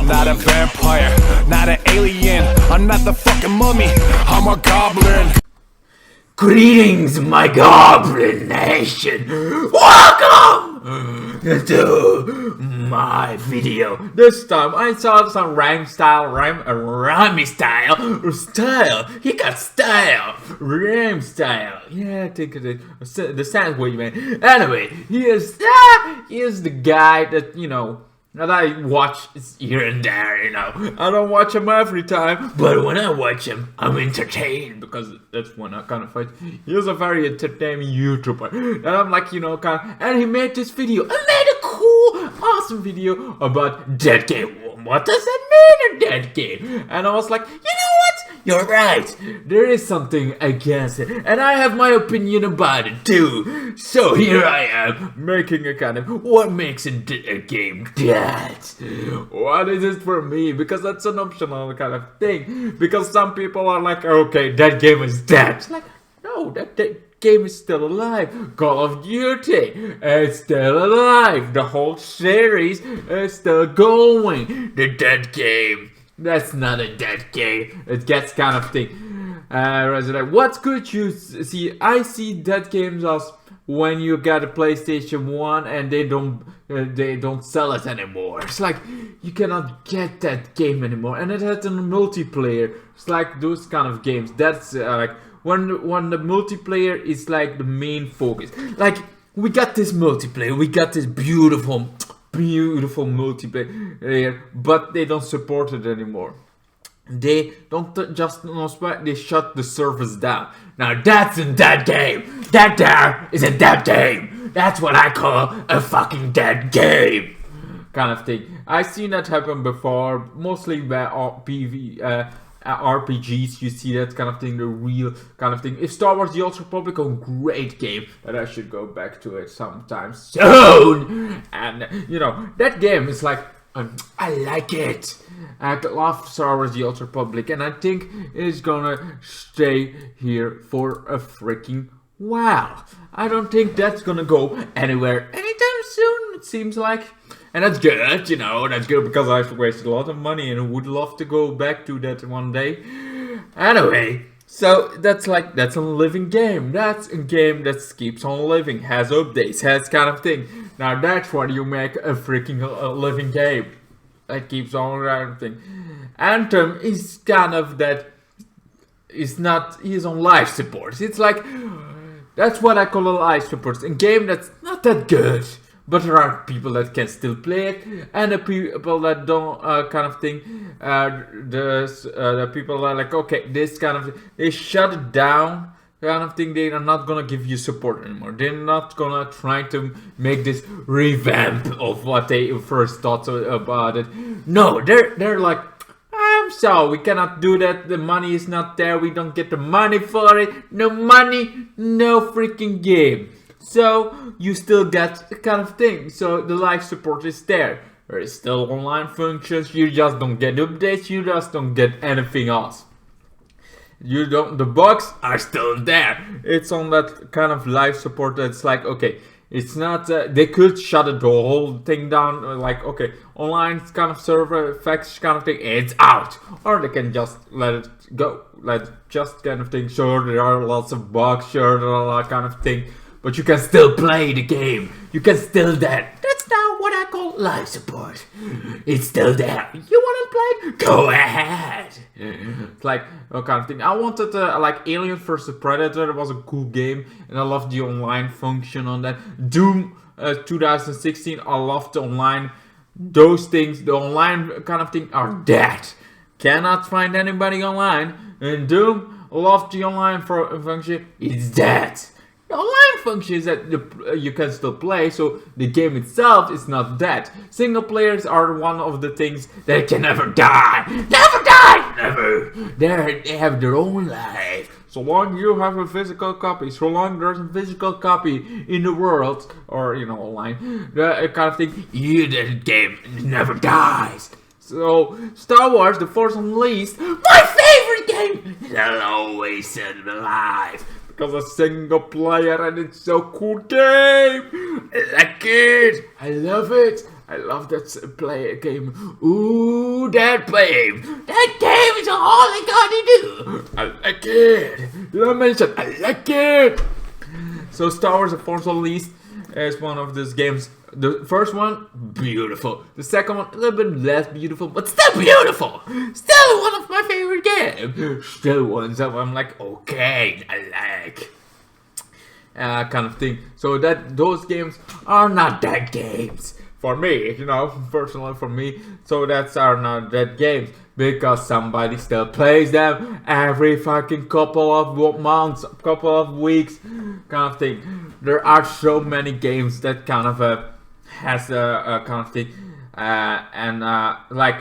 not a vampire, not an alien. I'm not the fucking mummy, I'm a goblin. Greetings, my goblin nation! Welcome to my video. This time I saw some rhyme style. He got style. Rhyme style. Yeah, I think the sandwich man. Anyway, he is the guy that, you know, that I watch here and there, you know. I don't watch him every time, but when I watch him, I'm entertained because that's when I kind of fight. He's a very entertaining YouTuber, and I'm like, you know, and he made this video. I made a cool, awesome video about Dead Game. What does that mean, a dead game? And I was like, you know what? You're right. There is something against it, and I have my opinion about it too. So here I am, making a kind of what makes a game dead. What is it for me? Because that's an optional kind of thing. Because some people are like, okay, that game is dead. It's like, no, that game is still alive. Call of Duty is still alive. The whole series is still going. The dead game, that's not a dead game. It gets kind of thing. Resident, what could you see? I see dead games as when you get a PlayStation 1 and they don't sell it anymore. It's like you cannot get that game anymore, and it has a multiplayer. It's like those kind of games. That's like when the multiplayer is like the main focus. Like we got this multiplayer, we got this beautiful multiplayer, but they don't support it anymore. They don't they shut the servers down. Now that's a dead game. That there is a dead game. That's what I call a fucking dead game. Kind of thing. I've seen that happen before, mostly by RPGs. You see that kind of thing, the real kind of thing. If Star Wars: The Old Republic, a great game that I should go back to it sometime soon. And you know that game is like, I like it. I love Star Wars: The Old Republic, and I think it's gonna stay here for a freaking while. I don't think that's gonna go anywhere anytime soon, it seems like. And that's good, you know, that's good because I've wasted a lot of money and would love to go back to that one day. Anyway, so that's a living game. That's a game that keeps on living, has updates, has kind of thing. Now that's what you make a freaking living game. That keeps on everything. Anthem is kind of that. He's on life support. It's like, that's what I call a life support. A game that's not that good, but there are people that can still play it, and the people that don't kind of thing. The people are like, okay, this kind of thing, they shut it down. Kind of thing, they are not gonna give you support anymore. They're not gonna try to make this revamp of what they first thought about it. No, they're like, I'm sorry, we cannot do that. The money is not there. We don't get the money for it. No money, no freaking game. So you still get the kind of thing. So the live support is there. There is still online functions. You just don't get updates. You just don't get anything else. The bugs are still there. It's on that kind of live support that's like, okay, it's not, they could shut the whole thing down, like, okay, online kind of server effects kind of thing, it's out. Or they can just let it go, just kind of thing. Sure, there are lots of bugs, sure, there are that kind of thing, but you can still play the game. You can still that. That's now what I call live support. It's still there. You want to play? Go ahead. It's like a kind of thing. I wanted like Alien vs Predator. It was a cool game, and I loved the online function on that. Doom 2016. I loved the online. Those things, the online kind of thing, are dead. Cannot find anybody online. And Doom, loved the online function. It's dead. The online function is that you can still play, so the game itself is not dead. Single players are one of the things that can never die. Never die! Never! They have their own life. So long you have a physical copy, so long there's a physical copy in the world, or, you know, online, the kind of thing, the game never dies. So, Star Wars: The Force Unleashed, my favorite game, will always stay alive. Because a single player, and it's so cool game. I like it. I love it. I love that play game. Ooh, that game. That game is all I gotta do. I like it. Did I mention I like it? So Star Wars: The Force Unleashed is one of these games. The first one, beautiful. The second one, a little bit less beautiful, but still beautiful. Still one of my favorite games. Still ones that I'm like, okay, I like. Kind of thing. So that those games are not that games for me, you know, personally for me. So that's are not that games because somebody still plays them every fucking couple of months, couple of weeks, kind of thing. There are so many games that kind of has a kind of thing, like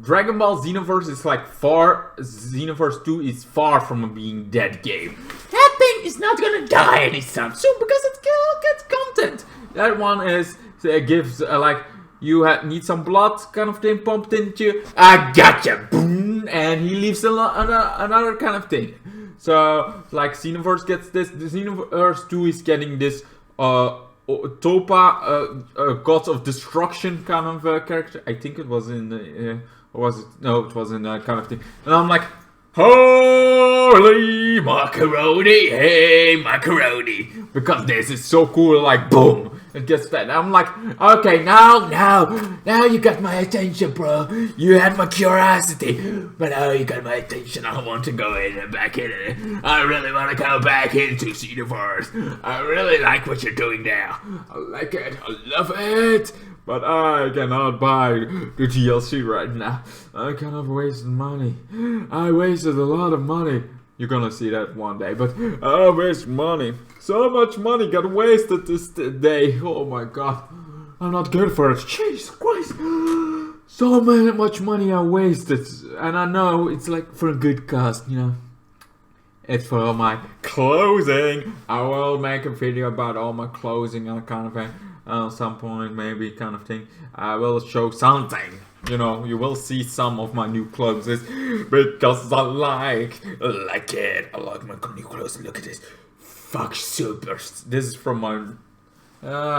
Dragon Ball Xenoverse is like Xenoverse 2 is far from being dead game. That thing is not gonna die anytime soon because it still gets content. That one is gives like you need some blood kind of thing pumped into you. I gotcha, boom, and he leaves another kind of thing. So like Xenoverse gets this. The Xenoverse 2 is getting this Topa, Gods of Destruction kind of character. I think it was in the, was it? No, it was in that kind of thing. And I'm like, holy macaroni, hey macaroni, because this is so cool. Like boom, it gets that. I'm like, okay, now you got my attention, bro. You had my curiosity, but now you got my attention. I want to go in and back in it. I really want to go back into Xenoverse. I really like what you're doing now. I like it. I love it. But I cannot buy the DLC right now. I kind of wasted money. I wasted a lot of money. You're gonna see that one day. But I wasted money. So much money got wasted this day. Oh my god. I'm not good for it. Jesus Christ. So much money I wasted. And I know it's like for a good cause, you know. It's for my clothing. I will make a video about all my clothing and kind of thing. At some point, maybe kind of thing. I will show something. You know, you will see some of my new clothes because I like it. I like my new clothes. Look at this. Fuck supers. This is from my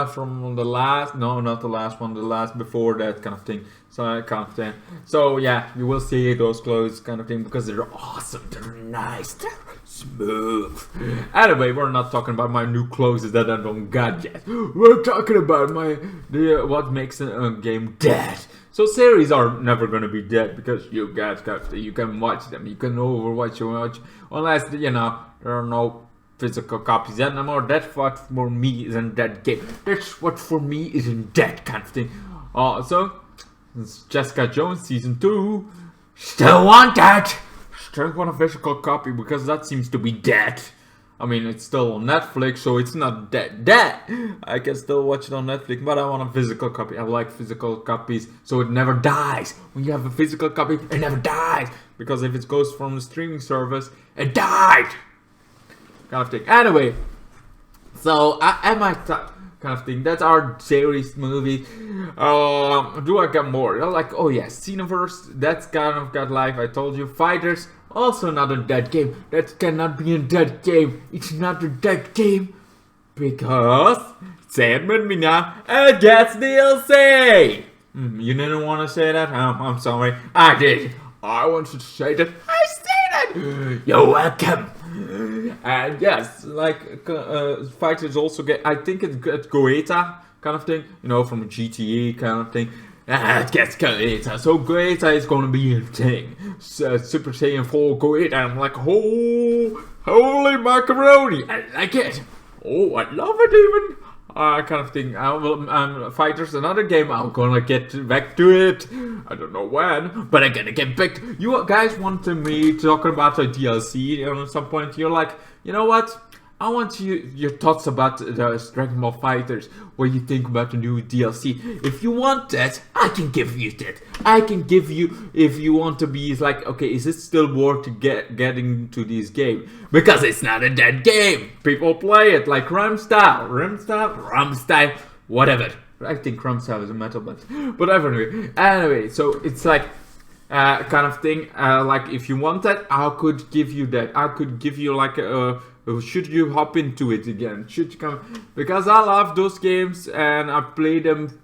from the last, no, not the last one, the last before that kind of thing. So I kind of thing. So yeah, you will see those clothes kind of thing because they're awesome. They're nice. They're smooth. Anyway, we're not talking about my new clothes that I don't got yet. We're talking about what makes a game dead. So series are never gonna be dead because you guys you can watch them. You can overwatch your watch unless you know there are no physical copies anymore. That's what for me isn't that game. That's what for me isn't that kind of thing. So Jessica Jones season 2. Still want that. Still want a physical copy because that seems to be dead. I mean, it's still on Netflix, so it's not dead. I can still watch it on Netflix, but I want a physical copy. I like physical copies, so it never dies. When you have a physical copy, it never dies. Because if it goes from the streaming service, it died. Kind of thing. Anyway, so I might kind of thing. That's our series movie. Do I got more? Like, oh yes, Xenoverse. That's kind of got life. I told you. Fighters. Also not a dead game. That cannot be a dead game. It's not a dead game. Because, say it with me now, it gets DLC! You didn't want to say that? I'm sorry. I did. I wanted to say that. I said it! You're welcome! And yes, like, fighters also get, I think it gets Goeta kind of thing. You know, from a GTE kind of thing. It gets Goeta, so Goeta is gonna be a thing. Super Saiyan 4 Goeta, I'm like, oh, holy macaroni, I like it. Oh, I love it even. Kind of thing. Fighters, another game. I'm gonna get back to it. I don't know when, but I'm gonna get back. You guys wanted me talking about a DLC at some point. You're like, you know what? I want your thoughts about the Dragon Ball Fighters. What you think about the new DLC? If you want that, I can give you that. I can give you, if you want to be like, okay, is it still worth getting to this game? Because it's not a dead game. People play it like Ramstyle, whatever. I think Ramstyle is a metal band. But anyway, so it's like kind of thing. Like if you want that, I could give you that. I could give you like a. Should you hop into it again? Should you come? Because I love those games and I play them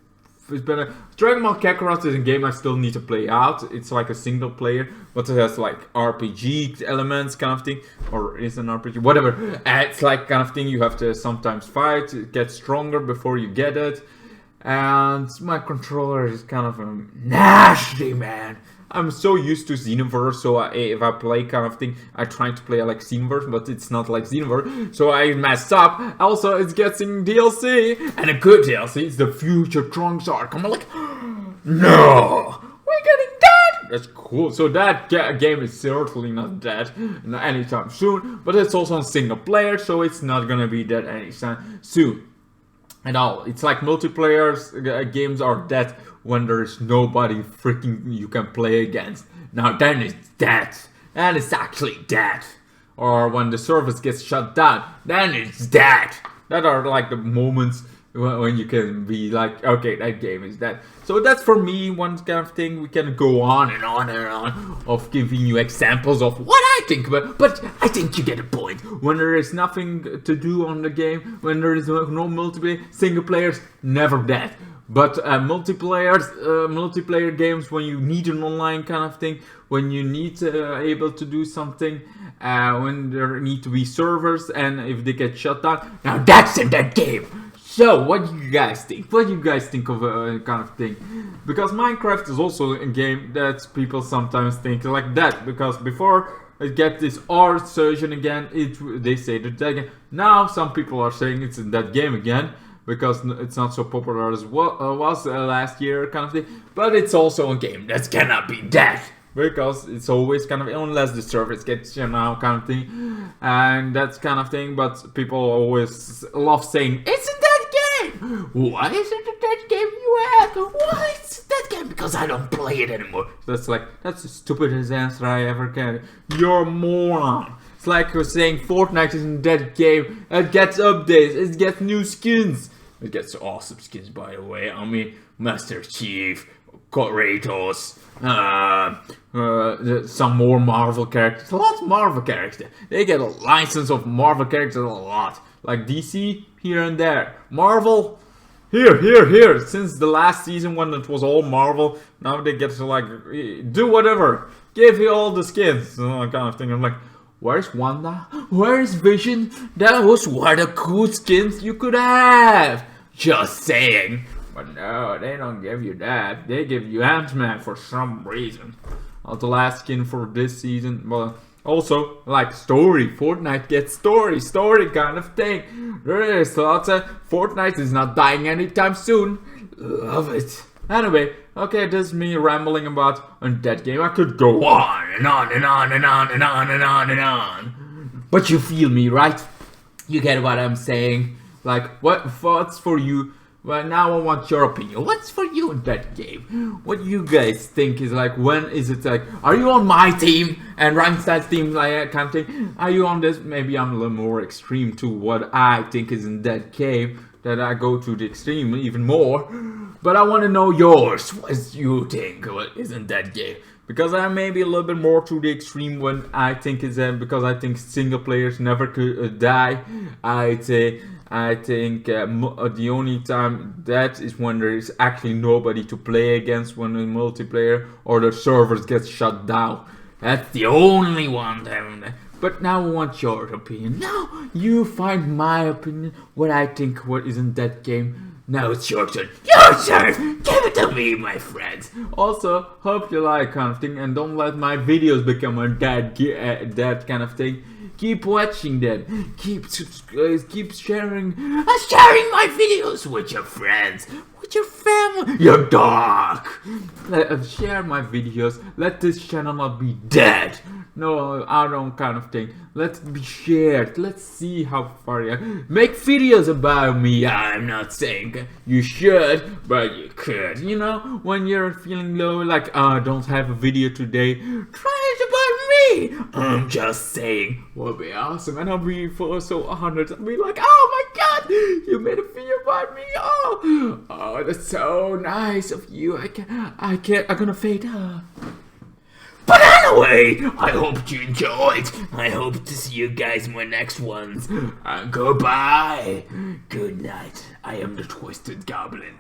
it's better. Dragon Ball Kakarot is a game I still need to play out. It's like a single player, but it has like RPG elements kind of thing, or is an RPG, whatever. It's like kind of thing you have to sometimes fight, get stronger before you get it. And my controller is kind of nasty, man. I'm so used to Xenoverse, so if I play kind of thing, I try to play like Xenoverse, but it's not like Xenoverse, so I messed up. Also, it's getting DLC, and a good DLC. It's the Future Trunks arc. I'm like, no, we're getting dead. That's cool. So that game is certainly not dead anytime soon, but it's also on single player, so it's not gonna be dead anytime soon at all. It's like multiplayer games are dead when there is nobody freaking you can play against. Now then it's dead. And it's actually dead. Or when the service gets shut down, then it's dead. That are like the moments when you can be like, okay, that game is dead. So that's for me one kind of thing. We can go on and on and on of giving you examples of what I think about, but I think you get a point. When there is nothing to do on the game, when there is no multiplayer, single players, never dead. But multiplayer games, when you need an online kind of thing, when you need able to do something, when there need to be servers, and if they get shut down, now that's in that game. So, what do you guys think? What do you guys think of kind of thing? Because Minecraft is also a game that people sometimes think like that. Because before it get this art surgeon again, they say that again. Now some people are saying it's in that game again, because it's not so popular as was last year kind of thing. But it's also a game that cannot be dead, because it's always kind of, unless the service gets kind of thing, and that's kind of thing. But people always love saying it's in that game. Why is it that game you have? Why is it that game? Because I don't play it anymore. That's the stupidest answer I ever can. You're a moron. It's like you're saying Fortnite is in that game. It gets updates. It gets new skins. It gets awesome skins, by the way. I mean, Master Chief, Kratos, some more Marvel characters. A lot of Marvel characters. They get a license of Marvel characters a lot. Like DC, here and there. Marvel, here. Since the last season when it was all Marvel, now they get to like, do whatever. Give you all the skins. Kind of thing. I'm like, where's Wanda? Where's Vision? That was one of the cool skins you could have. Just saying. But no, they don't give you that. They give you Ant-Man for some reason. The last skin for this season. Well, also, like story. Fortnite gets story kind of thing. There is lots of... Fortnite is not dying anytime soon. Love it. Anyway, okay, this is me rambling about that game. I could go on and on and on and on and on and on and on. But you feel me, right? You get what I'm saying? Like, what's for you? Well, now I want your opinion. What's for you in that game? What do you guys think is like, when is it like, are you on my team and Reinstein's team, like kind of thing? Are you on this? Maybe I'm a little more extreme to what I think is in that game, that I go to the extreme even more. But I want to know yours. What do you think is in that game? Because I may be a little bit more to the extreme when I think it's because I think single players never could die. I think the only time that is when there is actually nobody to play against, when in multiplayer or the servers get shut down. That's the only one time. But now I want your opinion. Now you find my opinion, what I think what is in that game. Now it's your turn. Your turn! Give it to me, my friends. Also, hope you like kind of thing, and don't let my videos become a that kind of thing. Keep watching them. Keep sharing my videos with your friends, with your family, your dog. Share my videos. Let this channel not be dead. No, I don't kind of thing. Let's be shared. Let's see how far you make videos about me. I'm not saying you should, but you could. You know, when you're feeling low, like, I don't have a video today, try it about me. I'm just saying, would be awesome, and I'll be so honored. I'll be like, oh my god, you made a video about me. Oh, that's so nice of you. I'm gonna fade up. But anyway, I hope you enjoyed. I hope to see you guys in my next ones. Goodbye. Good night. I am the Twisted Goblin.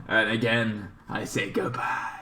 And again, I say goodbye.